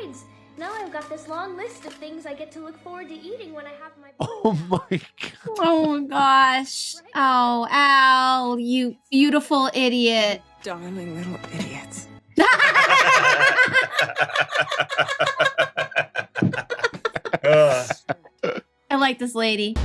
Besides, now I've got this long list of things I get to look forward to eating when I have my... Oh my God. Oh gosh. Oh, Al, you beautiful idiot. Darling little idiots. I like this lady.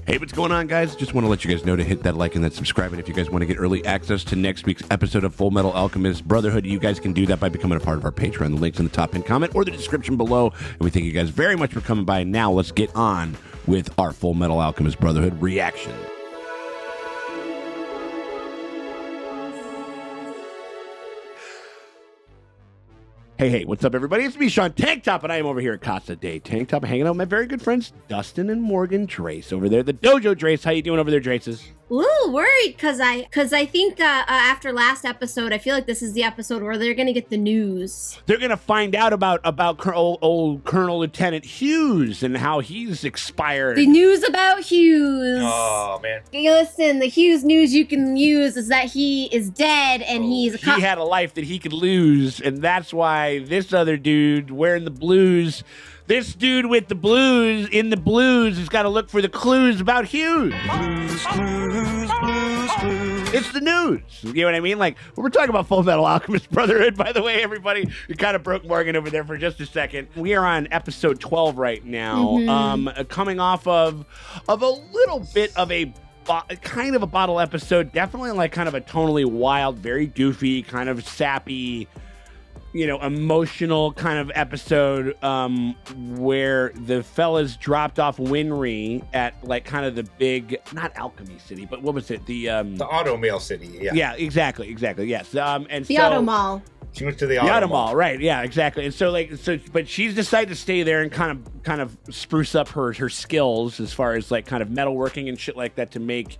Hey, what's going on, guys? Just want to let you guys know to hit that like and that subscribe. And if you guys want to get early access to next week's episode of FullMetal Alchemist Brotherhood, you guys can do that by becoming a part of our Patreon. The link's in the top pinned comment or the description below. And we thank you guys very much for coming by. Now let's get on with our FullMetal Alchemist Brotherhood reaction. Hey, what's up, everybody? It's me, Sean Tank Top, and I am over here at Casa Day Tank Top, hanging out with my very good friends, Dustin and Morgan Drace over there. The Dojo Drace. How you doing over there, Draces? Ooh, worried because I think after last episode, I feel like this is the episode where they're gonna get the news. They're gonna find out about old Colonel Lieutenant Hughes and how he's expired. The news about Hughes. Oh, man. Hey, listen, the Hughes news you can use is that he is dead and he's a he had a life that he could lose, and that's why this other dude wearing the blues, this dude with the blues in the blues has got to look for the clues about Hughes. Blues. It's the news. You know what I mean? Like, we're talking about FullMetal Alchemist Brotherhood, by the way, everybody. We kind of broke Morgan over there for just a second. We are on episode 12 right now, coming off of a little bit of a kind of a bottle episode, definitely like kind of a tonally wild, very goofy, kind of sappy, you know, emotional kind of episode where the fellas dropped off Winry at like kind of the big, not Alchemy City, but what was it? The Auto Mail City, yeah. Yeah, exactly, yes. And the Auto Mall. She went to the Auto Mall, right? Yeah, exactly. And so but she's decided to stay there and kind of spruce up her skills as far as like kind of metalworking and shit like that to make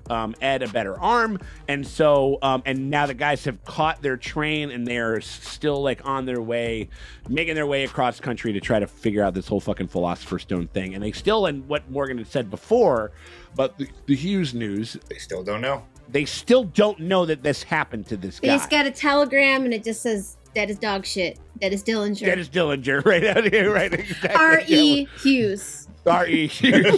Ed a better arm. And so and now the guys have caught their train and they're still like on their way, making their way across country to try to figure out this whole fucking Philosopher's Stone thing. And they still, and what Morgan had said before, but the Hughes news, they still don't know. They still don't know that this happened to this guy. They just got a telegram and it just says, "That is dog shit. That is Dillinger. That is Dillinger," right out here, right? Exactly. R.E. Hughes. R.E. Hughes.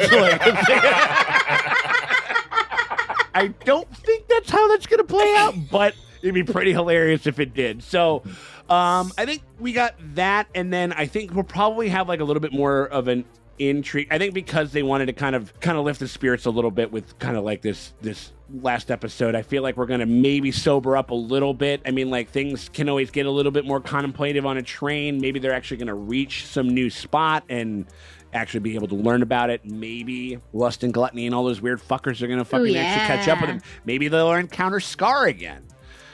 I don't think that's how that's going to play out, but it'd be pretty hilarious if it did. So I think we got that, and then I think we'll probably have like a little bit more of an intrigue. I think because they wanted to kind of lift the spirits a little bit with kind of like this last episode. I feel like we're going to maybe sober up a little bit. I mean, like things can always get a little bit more contemplative on a train. Maybe they're actually going to reach some new spot and actually be able to learn about it. Maybe Lust and Gluttony and all those weird fuckers are going to fucking actually catch up with them. Maybe they'll encounter Scar again.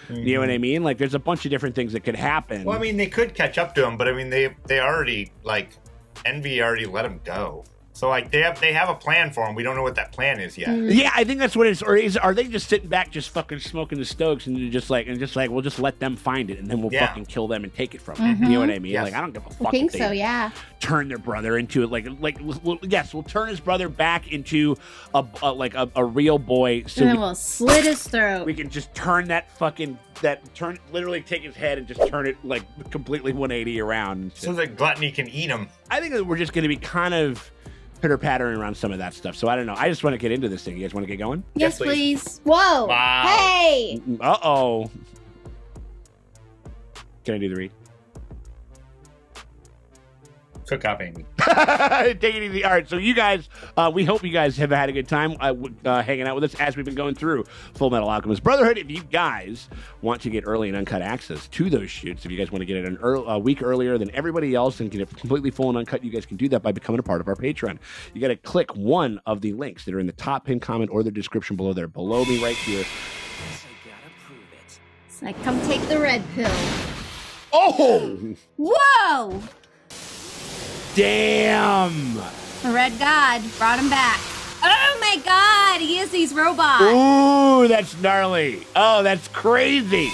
You know what I mean? Like there's a bunch of different things that could happen. Well, I mean, they could catch up to him, but I mean, they already, like, Envy already let him go. So like they have a plan for him. We don't know what that plan is yet. Yeah, I think that's what it is. Or are they just sitting back, just fucking smoking the stokes, and just like we'll just let them find it, and then we'll fucking kill them and take it from them. You know what I mean? Yes. Like I don't give a fuck. I think so. Yeah. Turn their brother into we'll turn his brother back into a real boy. So and then we'll slit his throat. We can just turn literally take his head and just turn it like completely 180 around. So that Gluttony can eat him. I think that we're just going to be kind of pitter-pattering around some of that stuff. So I don't know. I just want to get into this thing. You guys want to get going? Yes, please. Whoa. Wow. Hey. Uh-oh. Can I do the read? Cook up, Amy. Take it easy. All right, so you guys, we hope you guys have had a good time hanging out with us as we've been going through FullMetal Alchemist Brotherhood. If you guys want to get early and uncut access to those shoots, if you guys want to get it a week earlier than everybody else and get it completely full and uncut, you guys can do that by becoming a part of our Patreon. You got to click one of the links that are in the top pinned comment or the description below there, below me right here. It's like, come take the red pill. Oh! Whoa! Damn! The Red God brought him back. Oh my God, he is these robots. Ooh, that's gnarly. Oh, that's crazy.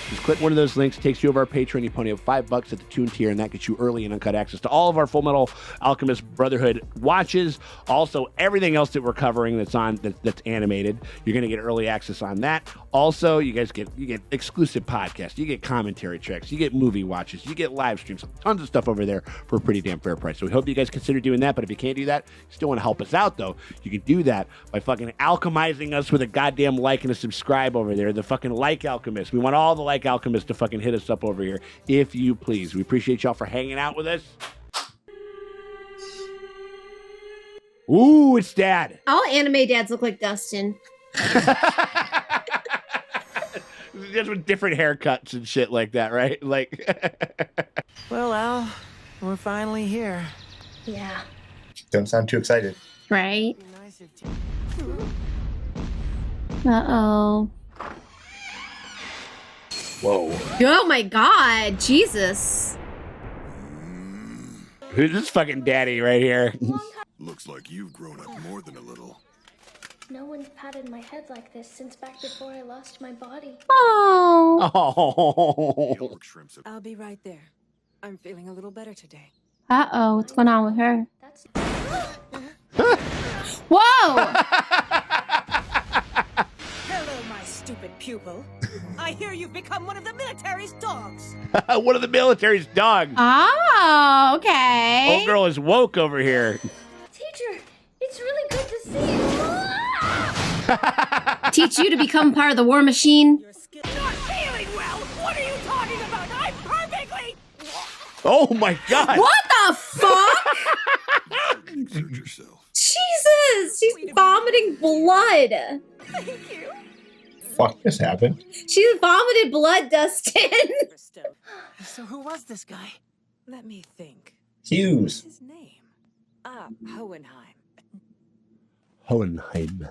Just click one of those links, takes you over our Patreon. You pony up $5 at the Toon tier, and that gets you early and uncut access to all of our Fullmetal Alchemist Brotherhood watches. Also, everything else that we're covering that's animated, you're going to get early access on that. Also, you get exclusive podcasts, you get commentary tracks, you get movie watches, you get live streams, tons of stuff over there for a pretty damn fair price. So we hope you guys consider doing that. But if you can't do that, you still want to help us out, though, you can do that by fucking alchemizing us with a goddamn like and a subscribe over there. The fucking Like Alchemist. We want all the Like Alchemists to fucking hit us up over here, if you please. We appreciate y'all for hanging out with us. Ooh, it's Dad. All anime dads look like Dustin. Just with different haircuts and shit like that, right? Like, Well, Al, we're finally here. Yeah. Don't sound too excited. Right? Be nice if Uh-oh. whoa. Oh my god, Jesus. Who's this fucking daddy right here? Looks like you've grown up more than a little. No one's patted my head like this since back before I lost my body. Oh. Oh. Yolk shrimps have I'll be right there. I'm feeling a little better today. Uh-oh, what's going on with her? That's Whoa! Hello, my stupid pupil. I hear you've become one of the military's dogs. One of the military's dogs. Oh, okay. Old girl is woke over here. Teacher, it's really good to see you. Teach you to become part of the war machine. Your skill. Not feeling well. What are you talking about? I'm perfectly. Oh my god. What the fuck? exert yourself. Jesus! She's vomiting blood. Thank you. Fuck, this happened. She's vomited blood, Dustin. So who was this guy? Let me think. Hughes. What's his name? Hohenheim. Hohenheim.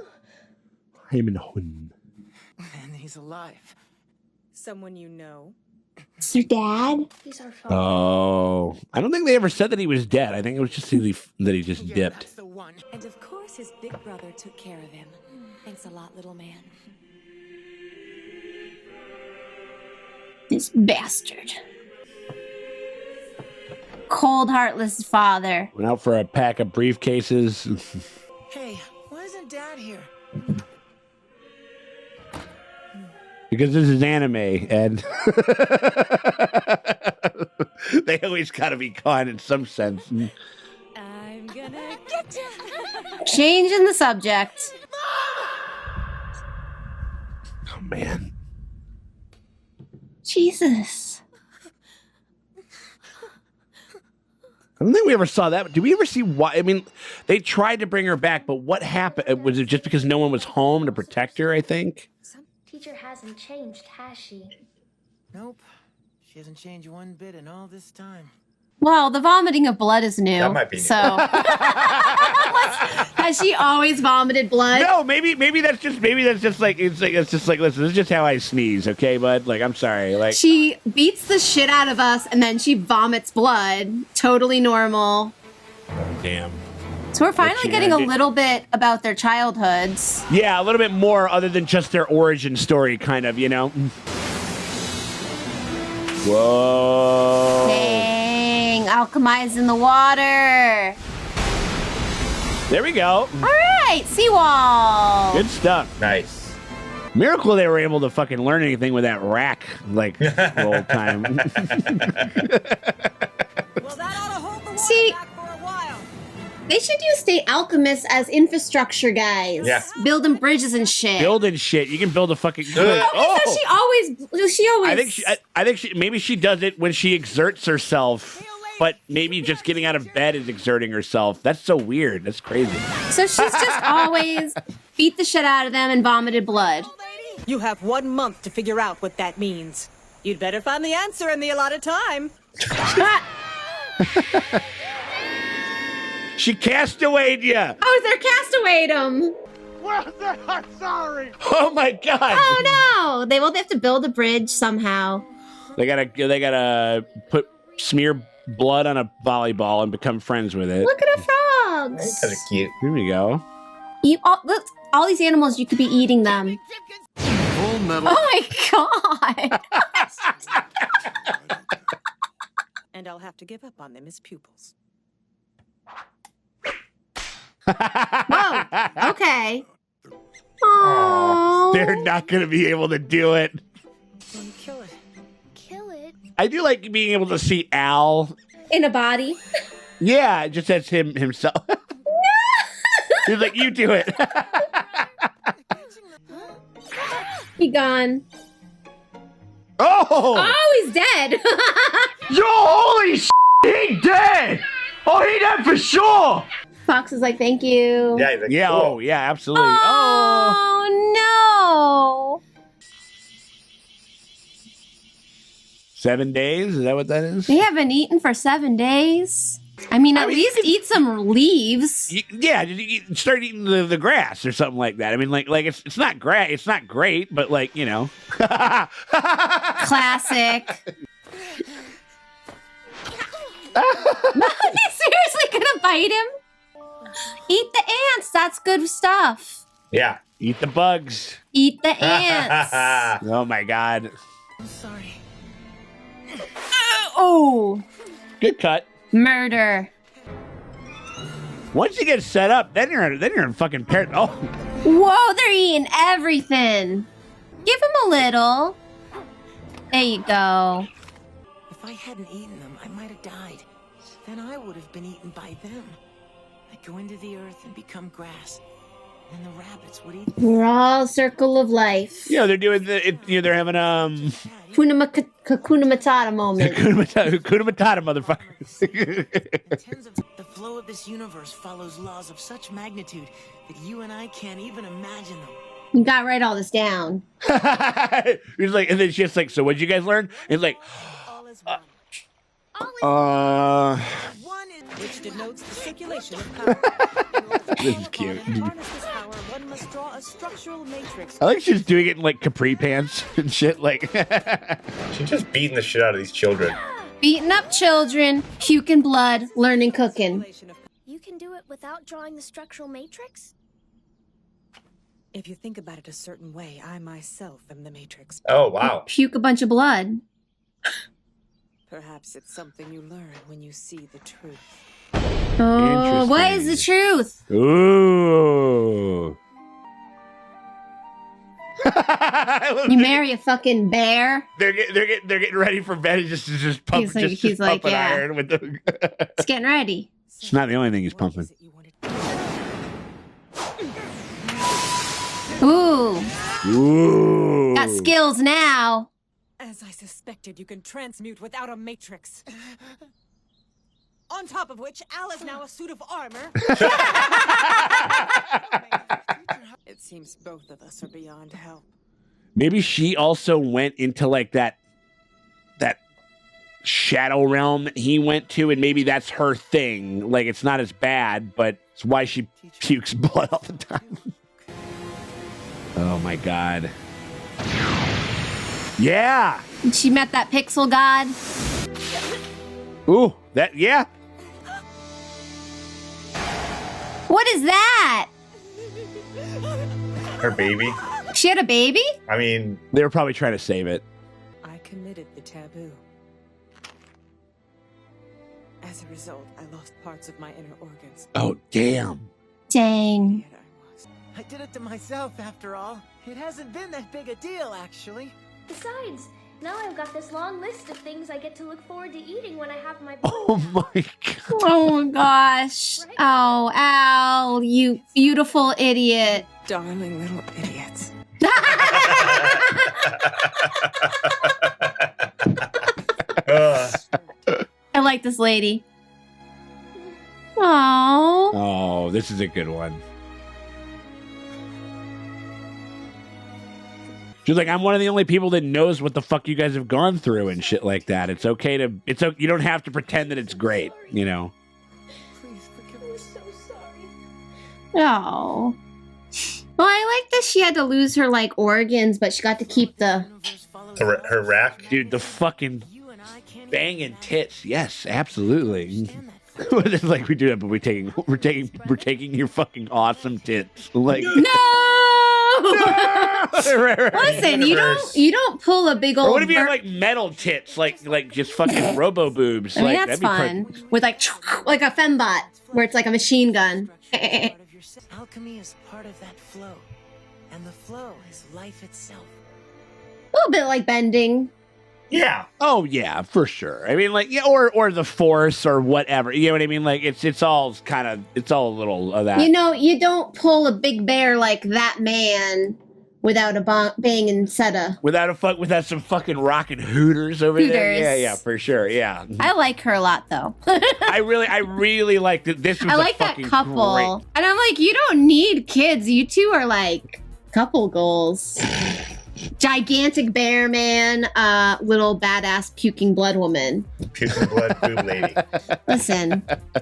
Heimenhohen. And he's alive. Someone you know? It's your dad? He's our father. Oh. I don't think they ever said that he was dead. I think it was just that he just Yeah, dipped. that's the one. And of course his big brother took care of him. Thanks a lot, little man. This bastard. Cold, heartless father. Went out for a pack of briefcases. Hey, why isn't Dad here? Because this is anime, and they always gotta be gone in some sense. I'm gonna get you. Changing the subject. Oh man. Jesus. I don't think we ever saw that. Did we ever see why? I mean, they tried to bring her back, but what happened? Was it just because no one was home to protect her, I think? Some teacher hasn't changed, has she? Nope. She hasn't changed one bit in all this time. Well, the vomiting of blood is new. That might be new. So, has she always vomited blood? No, maybe that's just like it's just like listen, this is just how I sneeze, okay, bud? Like I'm sorry, like She beats the shit out of us and then she vomits blood. Totally normal. damn. So we're finally she getting a gonna do? little bit about their childhoods. Yeah, a little bit more other than just their origin story, kind of, you know. Whoa. Dang, alchemizing the water. There we go. All right, seawall. Good stuff. Nice. Miracle they were able to fucking learn anything with that rack, like, the whole time. Well, that ought to hold the water See- back for a while. They should use state alchemists as infrastructure guys. Yeah. Building bridges and shit. Building shit. You can build a fucking... Oh, so she always. I think maybe she does it when she exerts herself, but maybe just getting out of bed is exerting herself. That's so weird. That's crazy. So she's just always beat the shit out of them and vomited blood. You have 1 month to figure out what that means. You'd better find the answer in the allotted time. She castawayed you. Oh, they're castawayed him. Oh my god. Oh no! They have to build a bridge somehow. They gotta smear blood on a volleyball and become friends with it. Look at the frogs. That's kind of cute. Here we go. Look, all these animals, you could be eating them. Full metal. Oh my god! And I'll have to give up on them as pupils. Whoa. Okay. Oh. They're not going to be able to do it. Then you kill it. Kill it? I do like being able to see Al. In a body. Yeah, just as himself. He's like, you do it. He gone. Oh! Oh, he's dead. Yo, holy shit, he dead! Oh, he dead for sure! Fox is like, thank you. Yeah, he's like, Yeah, cool. oh, yeah, absolutely. Oh! Oh, no. 7 days? Is that what that is? They haven't eaten for 7 days. I mean, at least eat some leaves. Yeah, start eating the grass or something like that. I mean, like it's not great. It's not great, but like, you know. Classic. He's seriously gonna bite him? Eat the ants. That's good stuff. Yeah. Eat the bugs. Eat the ants. Oh my god. I'm sorry. Oh, Good cut. murder. Once you get set up, then you're in fucking parrot. Oh, Whoa, they're eating everything. Give him a little. There you go. If I hadn't eaten them, I might have died. Then I would have been eaten by them. I'd go into the earth and become grass. And the rabbits would eat We're all circle of life. they're doing they're having Hakuna Matata moment. Hakuna Matata, motherfuckers. The flow of this universe follows laws of such magnitude that you and I can't even imagine them. You gotta write all this down. He's like, and then she's like, so what'd you guys learn? It's like, All is one. One is which denotes the circulation of power. In order to This call is upon cute. and harness this power, one must draw a structural matrix. I like she's doing it in like capri pants and shit. Like, She's just beating the shit out of these children. Beating up children, puking blood, learning cooking. You can do it without drawing the structural matrix? If you think about it a certain way, I myself am the matrix. Oh, wow. Puke a bunch of blood. Perhaps it's something you learn when you see the truth. Oh, what is the truth? ooh. You marry a fucking bear? They're getting ready for bed. Just pump, He's like, pumping yeah. iron with the. It's getting ready. It's not the only thing he's What pumping. is it you wanted? Ooh, Ooh. got skills now. As I suspected, you can transmute without a matrix. On top of which, Al is now a suit of armor. It seems both of us are beyond help. Maybe she also went into like that shadow realm that he went to, and maybe that's her thing. Like it's not as bad, but it's why she pukes blood all the time. Oh my god. Yeah. She met that pixel god. Ooh, yeah. What is that? Her baby. She had a baby? I mean, They were probably trying to save it. I committed the taboo. As a result, I lost parts of my inner organs. Oh, damn. Dang. Yet I was. I did it to myself, after all. It hasn't been that big a deal, actually. Besides, now I've got this long list of things I get to look forward to eating when I have my Oh my god. Oh my gosh. Oh, Al, you beautiful idiot. Darling little idiots. I like this lady. Aww. Oh, this is a good one. She's like, I'm one of the only people that knows what the fuck you guys have gone through and shit like that. It's okay to, you don't have to pretend that it's great, you know? Please forgive me. I'm so sorry. Oh. Well, I like that she had to lose her like organs, but she got to keep the. her rack. Dude, the fucking You and I can't banging tits. Yes, absolutely. It's like we do that, but we're taking your fucking awesome tits. Like, No! Right. Listen, you don't pull a big old. Or what if you have like metal tits, like just fucking robo boobs? I mean, like that's fun. With like a fembot, where it's like a machine gun. Alchemy is part of that flow, and the flow is life itself. A little bit like bending. Yeah. Oh yeah, for sure. I mean, like, yeah, or the Force or whatever. You know what I mean? Like, it's all a little of that. You know, you don't pull a big bear like that man without a banging seta. Without some fucking rockin' hooters over there. Yeah, for sure. Yeah. I like her a lot, though. I really like that. This was I like that couple, great. and I'm like, you don't need kids. You two are like couple goals. Gigantic bear man, little badass puking blood woman. Puking blood boob lady. Listen,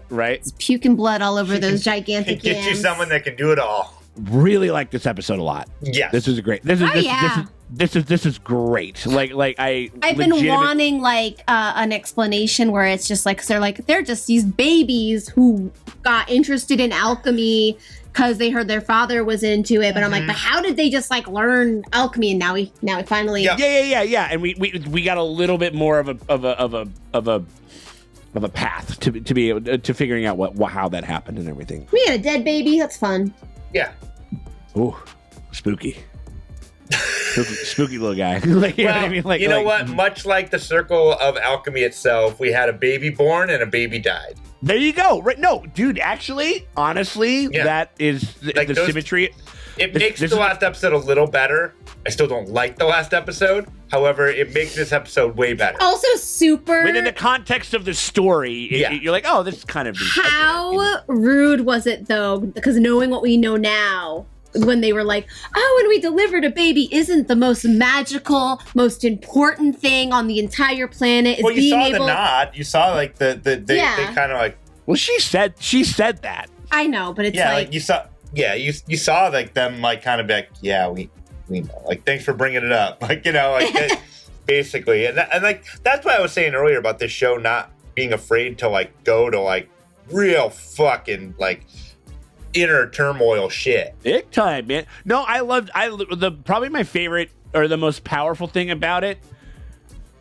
right? It's puking blood all over those gigantic Get you yams. someone that can do it all. Really like this episode a lot. Yes. This is great. This is great. Like I've been wanting like an explanation where it's just like, cause they're just these babies who got interested in alchemy because they heard their father was into it. But I'm like, but how did they just like learn alchemy? And now we finally. Yeah. And we got a little bit more of a path to be able to figuring out how that happened and everything. We had a dead baby. That's fun. Yeah. Ooh, spooky. Spooky little guy. Like, you know what I mean? Like, you know what? Much like the circle of alchemy itself, we had a baby born and a baby died. There you go. Right? No, dude. Actually, honestly, that is the symmetry. It makes the last episode a little better. I still don't like the last episode. However, it makes this episode way better. Also, super within the context of the story. You're like, oh, this is kind of. How rude was it though? Because knowing what we know now. When they were like, oh, when we delivered a baby isn't the most magical, most important thing on the entire planet. Well, you saw the nod. You saw like they kind of like. Well, she said that. I know, but it's like you saw. Yeah, you saw like them like kind of be like, yeah, we know. Like, thanks for bringing it up. Like, you know, like basically, and like that's what I was saying earlier about this show not being afraid to like go to like real fucking like. Inner turmoil shit. Big time, man. No, probably my favorite or the most powerful thing about it.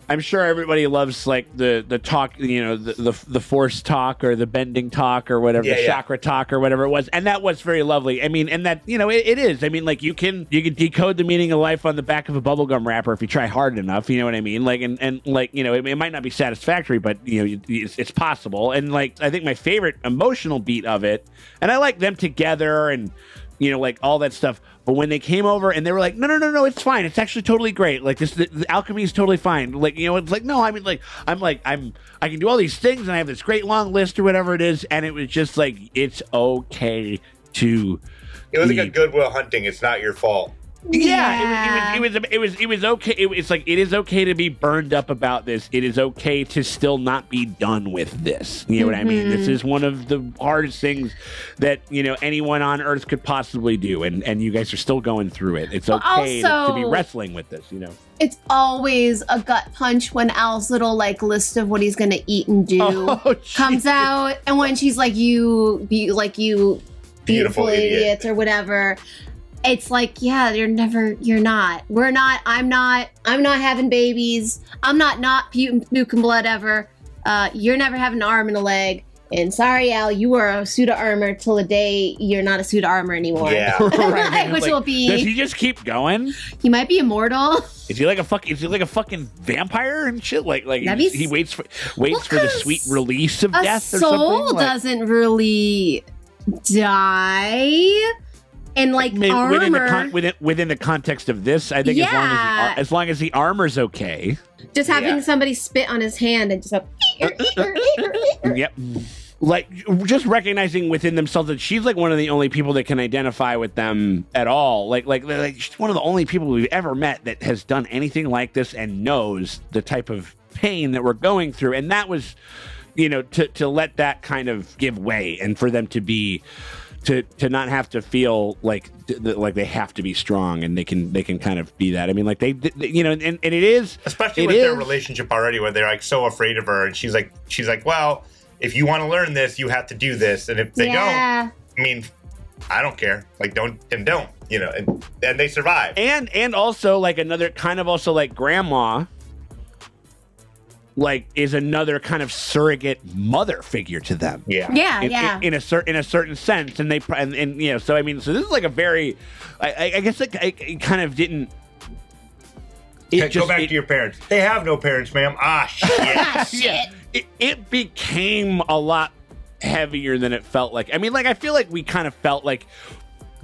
I'm sure everybody loves like the talk, you know, the force talk or the bending talk or whatever, the chakra talk or whatever it was, and that was very lovely. I mean, and that, you know, it is. I mean, like you can decode the meaning of life on the back of a bubblegum wrapper if you try hard enough. You know what I mean? Like and like, you know, it might not be satisfactory, but you know, it's possible. And like I think my favorite emotional beat of it, and I like them together and. You know, like all that stuff. But when they came over and they were like, no, it's fine. It's actually totally great. Like the alchemy is totally fine. Like, you know, it's like, no, I mean, like, I can do all these things and I have this great long list or whatever it is. And it was just like, it's okay to. It was like a Goodwill Hunting. It's not your fault. Yeah, it was okay. It's like it is okay to be burned up about this. It is okay to still not be done with this. You know what I mean? This is one of the hardest things that, you know, anyone on Earth could possibly do, and you guys are still going through it. It's okay to be wrestling with this. You know, it's always a gut punch when Al's little like list of what he's gonna eat and do comes out, and when she's like, "You beautiful idiots" or whatever. It's like, yeah, you're not. We're not. I'm not having babies. I'm not puking blood ever. You're never having an arm and a leg. And sorry, Al, you were a suit of armor till the day you're not a suit of armor anymore. Yeah, right. Which will be. Does he just keep going? He might be immortal. Is he like a fucking vampire and shit? Like he waits for the sweet release of death or something? A soul doesn't really die. And like armor within the context of this, I think as long as the armor's okay. Just having somebody spit on his hand and just yep. Like just recognizing within themselves that she's like one of the only people that can identify with them at all. Like she's one of the only people we've ever met that has done anything like this and knows the type of pain that we're going through. And that was, you know, to let that kind of give way and for them to be. To not have to feel like they have to be strong and they can kind of be that. I mean, like they you know, and it is especially with their relationship already, where they're like so afraid of her, and she's like, well, if you want to learn this, you have to do this, and if they don't, I mean, I don't care. Like, don't, you know, and they survive. And also, like, another kind of also, like, grandma, like, is another kind of surrogate mother figure to them. Yeah. In a certain sense. And and you know, so, I mean, so this is like a very, I guess, like, it kind of didn't. Go back to your parents. They have no parents, ma'am. Ah, shit. It became a lot heavier than it felt like. I mean, like, I feel like we kind of felt like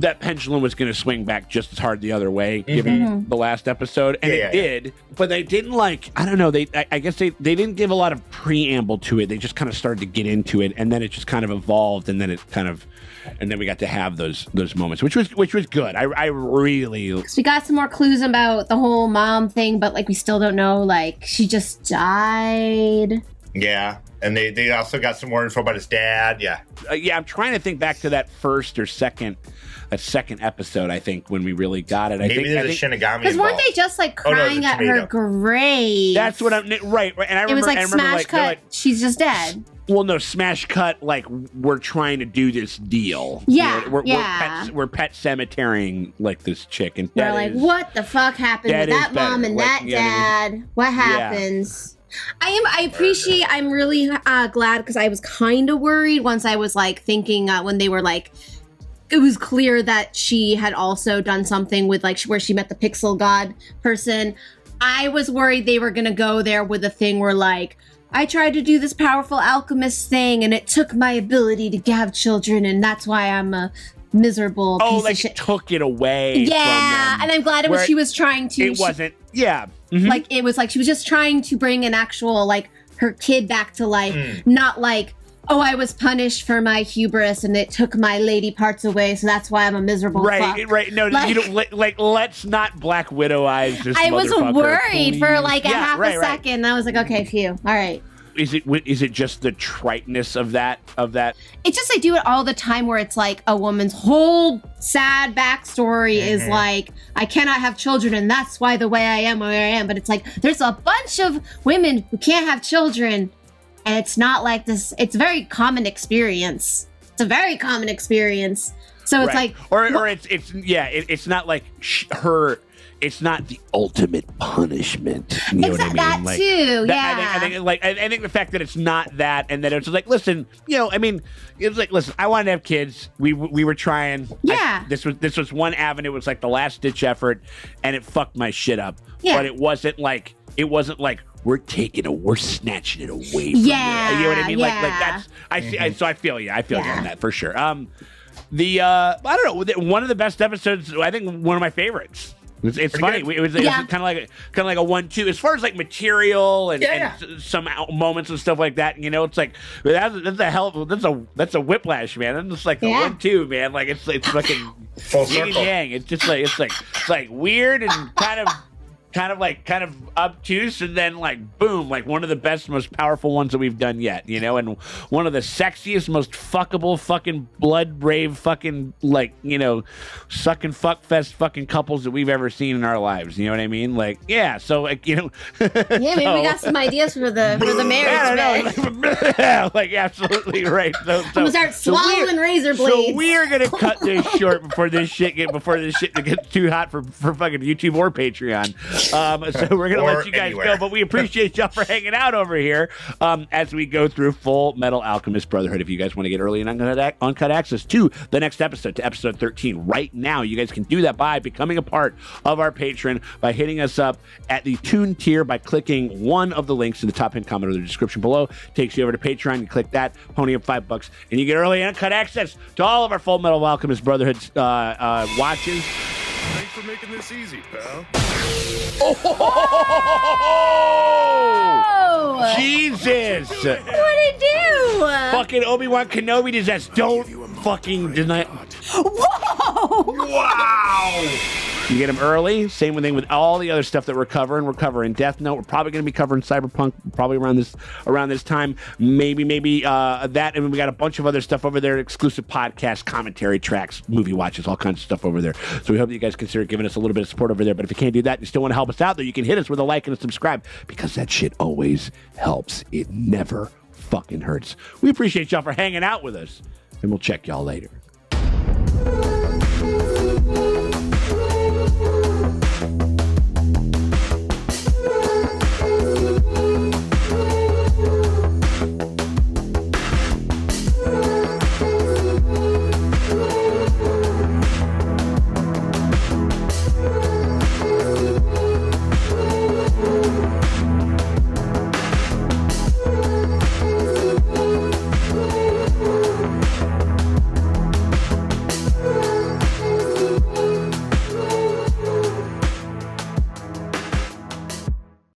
that pendulum was going to swing back just as hard the other way, given the last episode, and it did. But they didn't, like, I don't know. I guess they didn't give a lot of preamble to it. They just kind of started to get into it, and then it just kind of evolved, and then and then we got to have those moments, which was good. I really, because we got some more clues about the whole mom thing, but like we still don't know. Like, she just died. Yeah, and they also got some more info about his dad. Yeah, I'm trying to think back to that second episode. I think when we really got it. Maybe there's a Shinigami. Because weren't they just like crying at her grave? That's what I'm right. And I remember, it was like smash like, cut. Like, she's just dead. Well, no, smash cut. Like, we're trying to do this deal. Yeah, you know, we're pet cemeterying like this chick, and we're like, what the fuck happened with that mom and that dad? What happens? I'm really glad, because I was kind of worried once I was like thinking when they were like, it was clear that she had also done something with like where she met the pixel god person. I was worried they were gonna go there with a thing where like, I tried to do this powerful alchemist thing and it took my ability to have children, and that's why I'm a miserable piece of shit. Took it away. Yeah, from them, and I'm glad it was. She was trying to. It wasn't. Yeah. Mm-hmm. Like, it was like she was just trying to bring an actual, like, her kid back to life, not like, oh, I was punished for my hubris and it took my lady parts away, so that's why I'm a miserable fuck. Right. No, like, you don't, like, let's not Black Widow-ize this I was worried for like a half a second. Right. And I was like, okay, phew, all right. Is it just the triteness of that? It's just, I do it all the time where it's like a woman's whole sad backstory is like, I cannot have children and that's why the way I am where I am. But it's like, there's a bunch of women who can't have children, and it's not like this. It's a very common experience. It's a very common experience. So it's like, or it's not like her. It's not the ultimate punishment. You know what I mean? That like, too, yeah. I think the fact that it's not that, and that it's like, listen, you know, I mean, it was like, listen, I wanted to have kids. We were trying. Yeah. This was one avenue. It was like the last ditch effort, and it fucked my shit up. Yeah. But it wasn't like we're snatching it away from you. You know what I mean? Yeah. Like that's so I feel you. I feel you on that for sure. I don't know. One of the best episodes. I think one of my favorites. It's funny. It was kind of like a 1-2 as far as like material and some moments and stuff like that. You know, it's like that's a whiplash, man. It's like a 1-2, man. Like it's fucking full yin and yang. It's just like it's like weird and kind of obtuse, and then like boom, like one of the best, most powerful ones that we've done yet, you know, and one of the sexiest, most fuckable, fucking blood brave, fucking like, you know, sucking fuck fest fucking couples that we've ever seen in our lives. You know what I mean? Like, yeah. So like, you know, maybe we got some ideas for the marriage. Like absolutely right. So I'm gonna start swallowing razor blades. So we are gonna cut this short before this shit gets too hot for fucking YouTube or Patreon. So we're going to let you guys go, but we appreciate y'all for hanging out over here as we go through Full Metal Alchemist Brotherhood. If you guys want to get early and uncut access to the next episode, to episode 13, right now, you guys can do that by becoming a part of our Patreon, by hitting us up at the Tune tier, by clicking one of the links in the top pinned comment or the description below. Takes you over to Patreon. You click that, pony up $5, and you get early and uncut access to all of our Full Metal Alchemist Brotherhood watches. Thanks for making this easy, pal. Oh! Jesus! What'd he do? Fucking Obi-Wan Kenobi does that. Don't fucking deny. Whoa! Wow! You get them early. Same thing with all the other stuff that we're covering. We're covering Death Note. We're probably going to be covering Cyberpunk probably around this time. Maybe that. And we got a bunch of other stuff over there. Exclusive podcasts, commentary tracks, movie watches, all kinds of stuff over there. So we hope that you guys consider giving us a little bit of support over there. But if you can't do that, you still want to help us out there, you can hit us with a like and a subscribe, because that shit always helps. It never fucking hurts. We appreciate y'all for hanging out with us, and we'll check y'all later. Bye.